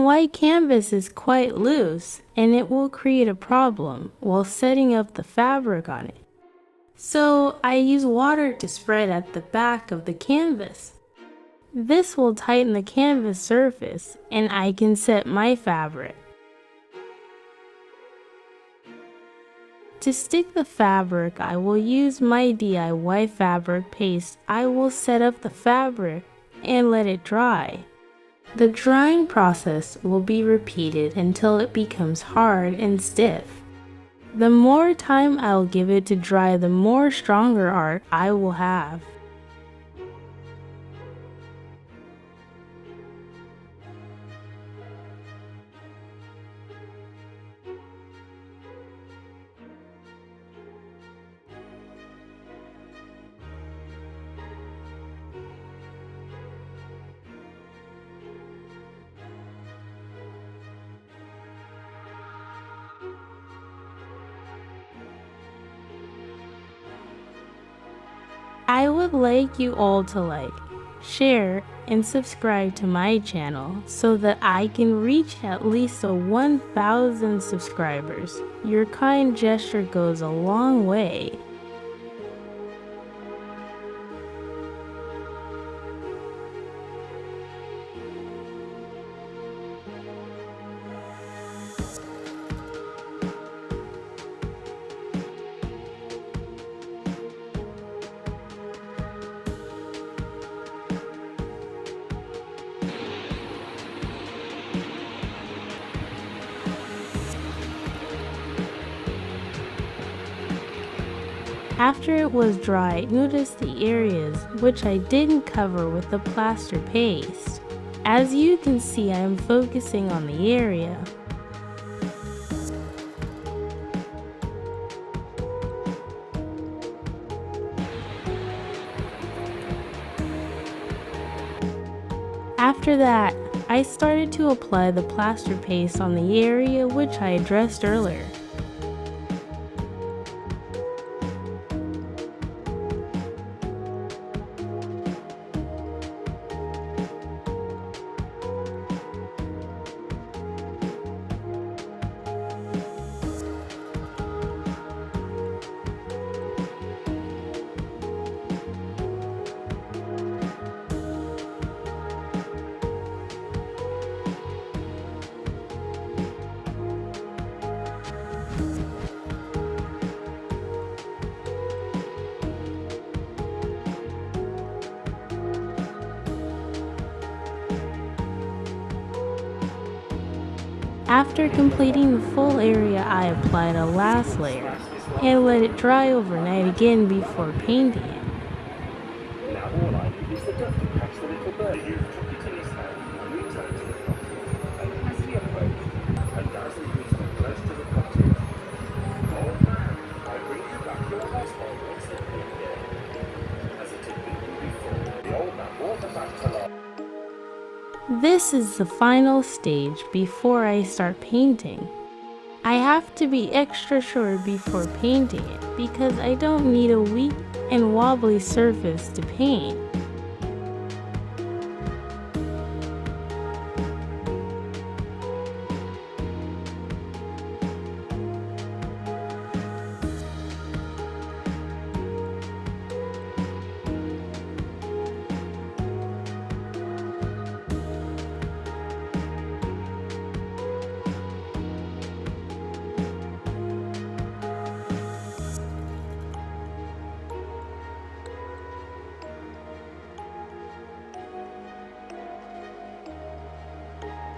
Some white canvas is quite loose and it will create a problem while setting up the fabric on it. So I use water to spread at the back of the canvas. This will tighten the canvas surface and I can set my fabric. To stick the fabric, I will use my DIY fabric paste. I will set up the fabric and let it dry. The drying process will be repeated until it becomes hard and stiff. The more time I'll give it to dry, the more stronger art I will have. I would like you all to like, share, and subscribe to my channel so that I can reach at least 1,000 subscribers. Your kind gesture goes a long way. After it was dry, notice the areas which I didn't cover with the plaster paste. As you can see, I am focusing on the area. After that, I started to apply the plaster paste on the area which I addressed earlier. After completing the full area, I applied a last layer and let it dry overnight again before painting it. Now all I need is the duck to catch the little bird. You took it in his hand and returned to the cottage. And as he approached, and as he whispered close to the cottage, "Old man, I bring you back your household once again." As it had been before, the old man brought her back to life. This is the final stage before I start painting. I have to be extra sure before painting it because I don't need a weak and wobbly surface to paint.